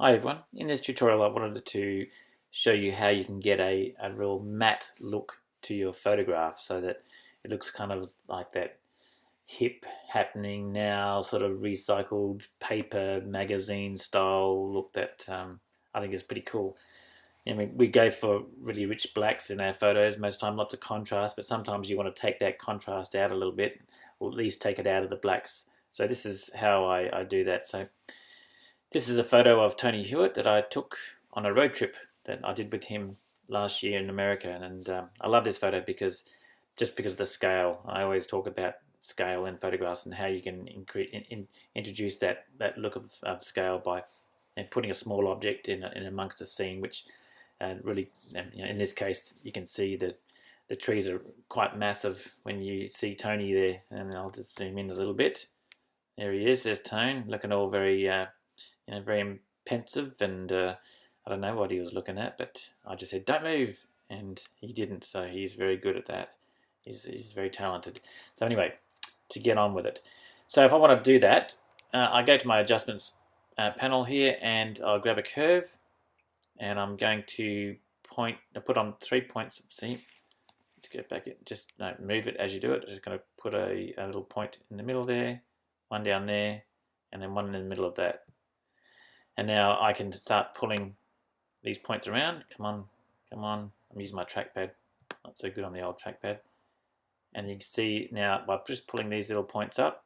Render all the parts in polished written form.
Hi everyone, in this tutorial I wanted to show you how you can get a real matte look to your photograph so that it looks kind of like that hip happening now sort of recycled paper magazine style look that I think is pretty cool. I mean, we go for really rich blacks in our photos most of the time, lots of contrast, but sometimes you want to take that contrast out a little bit, or at least take it out of the blacks. So this is how I do that. So this is a photo of Tony Hewitt that I took on a road trip that I did with him last year in America, and I love this photo because of the scale. I always talk about scale in photographs and how you can introduce that look of scale by putting a small object in amongst a scene, which really, in this case, you can see that the trees are quite massive when you see Tony there, and I'll just zoom in a little bit. There he is. There's Tone, looking all very very pensive, and I don't know what he was looking at, but I just said, "Don't move," and he didn't. So he's very good at that. He's very talented. So anyway, to get on with it. So if I want to do that, I go to my adjustments panel here, and I'll grab a curve, and I'm going to put on 3 points. See, let's get back. Just move it as you do it. I'm just going to put a little point in the middle there, one down there, and then one in the middle of that. And now I can start pulling these points around. Come on, come on. I'm using my trackpad. Not so good on the old trackpad. And you can see now by just pulling these little points up,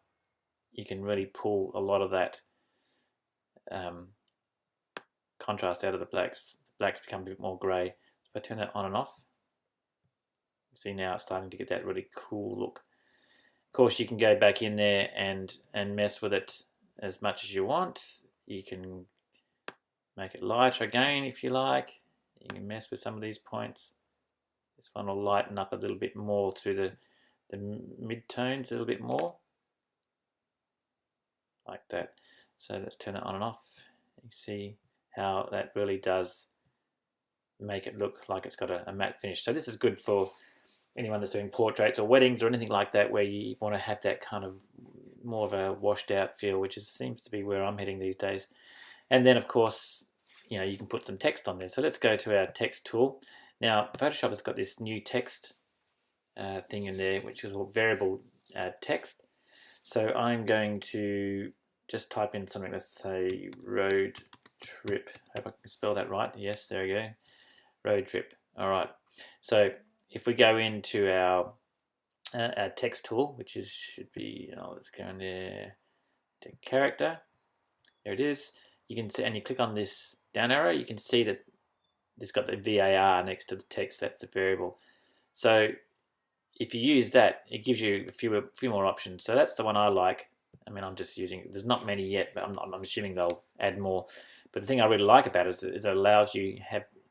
you can really pull a lot of that contrast out of the blacks. The blacks become a bit more grey. If I turn it on and off, you see now it's starting to get that really cool look. Of course, you can go back in there and mess with it as much as you want. You can make it lighter again if you like. You can mess with some of these points. This one will lighten up a little bit more through the mid-tones a little bit more. Like that. So let's turn it on and off. You see how that really does make it look like it's got a matte finish. So this is good for anyone that's doing portraits or weddings or anything like that, where you want to have that kind of more of a washed out feel, which seems to be where I'm heading these days. And then of course, you can put some text on there. So let's go to our text tool. Now Photoshop has got this new text thing in there, which is called variable text. So I'm going to just type in something, let's say road trip. Hope I can spell that right. Yes, there we go. Road trip. All right. So if we go into our text tool, which should be, let's go in there to character. There it is. You can see, and you click on this down arrow, you can see that it's got the VAR next to the text. That's the variable. So if you use that, it gives you a few more options. So that's the one I like. I mean, I'm just using, there's not many yet, but I'm assuming they'll add more. But the thing I really like about it is it allows you,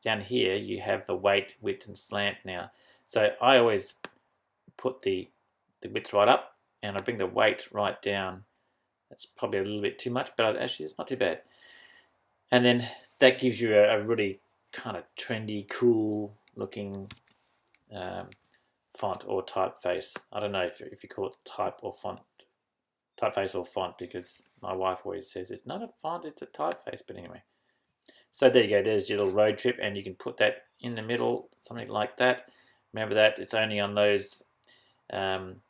down here, you have the weight, width, and slant now. So I always put the width right up, and I bring the weight right down. That's probably a little bit too much, but actually it's not too bad. And then that gives you a really kind of trendy, cool looking font or typeface. I don't know if you call it type or font, typeface or font, because my wife always says it's not a font, it's a typeface. But anyway, so there you go. There's your little road trip, and you can put that in the middle, something like that. Remember that it's only on those typefaces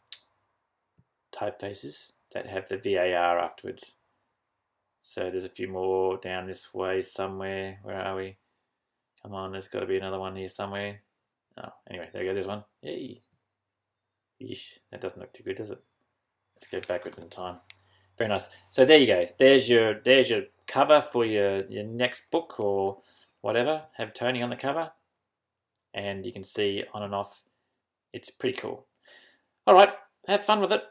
that have the VAR afterwards. So there's a few more down this way somewhere. Where are we? Come on, there's got to be another one here somewhere. Oh, anyway, there you go. There's one. Yay. Yeesh, that doesn't look too good, does it? Let's go backwards in time. Very nice. So there you go. There's your cover for your next book or whatever. Have Tony on the cover, and you can see on and off. It's pretty cool. All right, have fun with it.